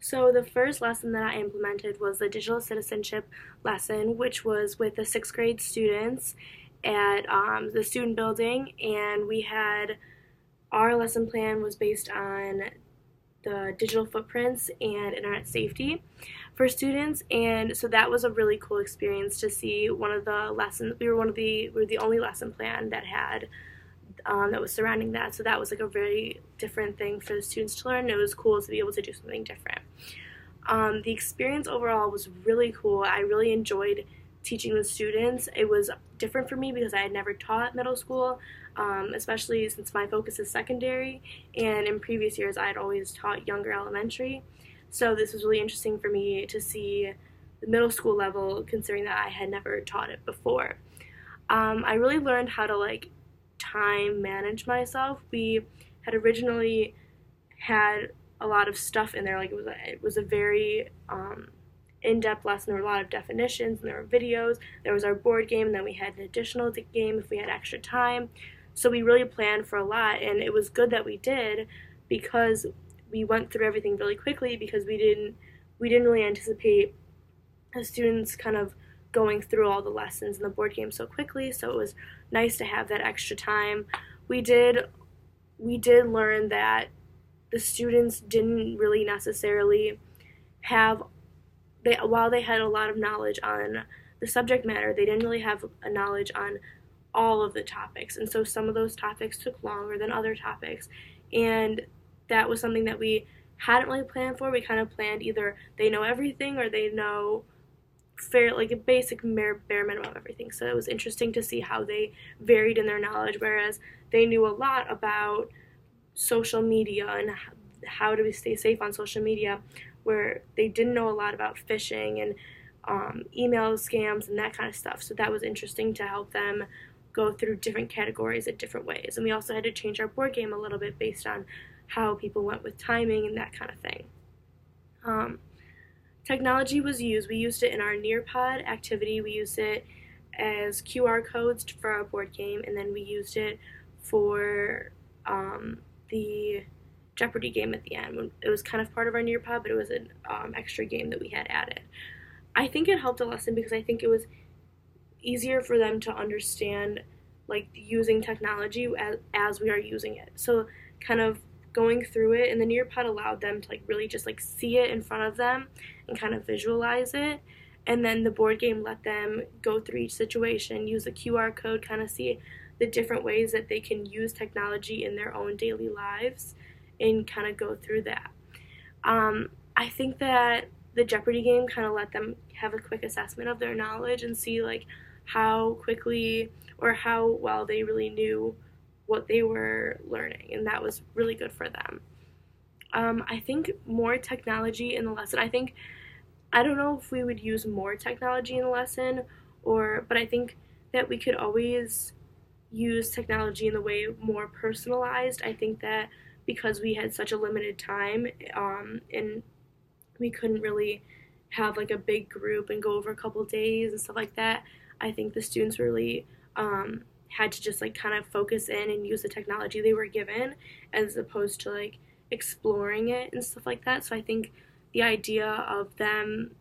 So the first lesson that I implemented was the digital citizenship lesson, which was with the sixth grade students at the student building, and we had our lesson plan was based on the digital footprints and internet safety for students, and so that was a really cool experience to see one of the lessons. We were the only lesson plan that had that was surrounding that, so that was like a very different thing for the students to learn. It was cool to be able to do something different. The experience overall was really cool. I really enjoyed teaching the students. It was different for me because I had never taught middle school, especially since my focus is secondary, and in previous years I had always taught younger elementary. So this was really interesting for me to see the middle school level, considering that I had never taught it before. I really learned how to time manage myself. We had originally had a lot of stuff in there. It was a very in-depth lesson. There were a lot of definitions, and there were videos. There was our board game, and then we had an additional game if we had extra time. So we really planned for a lot, and it was good that we did because we went through everything really quickly because we didn't really anticipate the students kind of going through all the lessons in the board game so quickly. So it was nice to have that extra time. We did learn that the students didn't really necessarily have while they had a lot of knowledge on the subject matter, they didn't really have a knowledge on all of the topics, and so some of those topics took longer than other topics, and that was something that we hadn't really planned for. We kind of planned either they know everything or they know a basic bare minimum of everything. So it was interesting to see how they varied in their knowledge, whereas they knew a lot about social media and how do we stay safe on social media, where they didn't know a lot about phishing and email scams and that kind of stuff. So that was interesting to help them go through different categories in different ways. And we also had to change our board game a little bit based on how people went with timing and that kind of thing. Technology was used. We used it in our Nearpod activity. We used it as QR codes for our board game, and then we used it for the Jeopardy game at the end. It was kind of part of our Nearpod, but it was an extra game that we had added. I think it helped a lesson because I think it was easier for them to understand using technology as we are using it. So kind of going through it, and the Nearpod allowed them to really just see it in front of them and kind of visualize it. And then the board game let them go through each situation, use the QR code, kind of see the different ways that they can use technology in their own daily lives and kind of go through that. I think that the Jeopardy game kind of let them have a quick assessment of their knowledge and see how quickly or how well they really knew what they were learning, and that was really good for them. I think more technology in the lesson. I don't know if we would use more technology in the lesson, but I think that we could always use technology in the way more personalized. I think that because we had such a limited time, and we couldn't really have a big group and go over a couple days and stuff like that, I think the students really had to just kind of focus in and use the technology they were given as opposed to exploring it and stuff like that. So I think the idea of them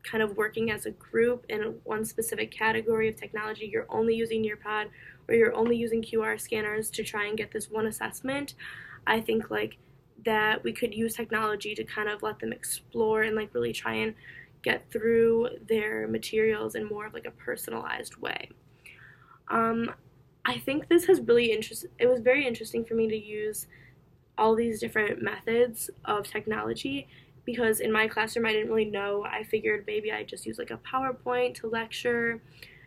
kind of working as a group in one specific category of technology, you're only using Nearpod or you're only using QR scanners to try and get this one assessment, I think that we could use technology to kind of let them explore and really try and get through their materials in more of a personalized way. I think this has really it was very interesting for me to use all these different methods of technology because in my classroom I didn't really know. I figured maybe I'd just use a PowerPoint to lecture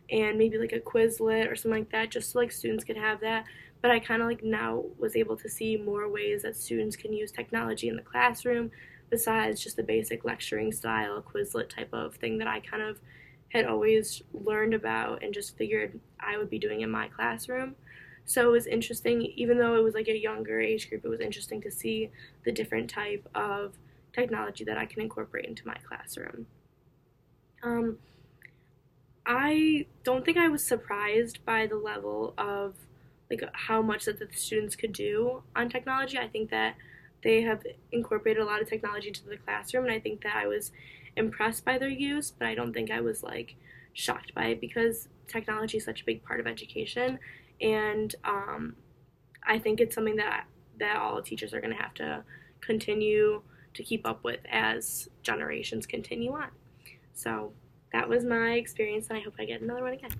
and maybe a Quizlet or something like that just so students could have that. But I kind of now was able to see more ways that students can use technology in the classroom besides just the basic lecturing style Quizlet type of thing that I kind of had always learned about and just figured I would be doing in my classroom. So it was interesting, even though it was a younger age group, it was interesting to see the different type of technology that I can incorporate into my classroom. I don't think I was surprised by the level of how much that the students could do on technology. I think that they have incorporated a lot of technology into the classroom, and I think that I was impressed by their use, but I don't think I was like shocked by it because technology is such a big part of education, and I think it's something that all teachers are going to have to continue to keep up with as generations continue on. So that was my experience, and I hope I get another one again.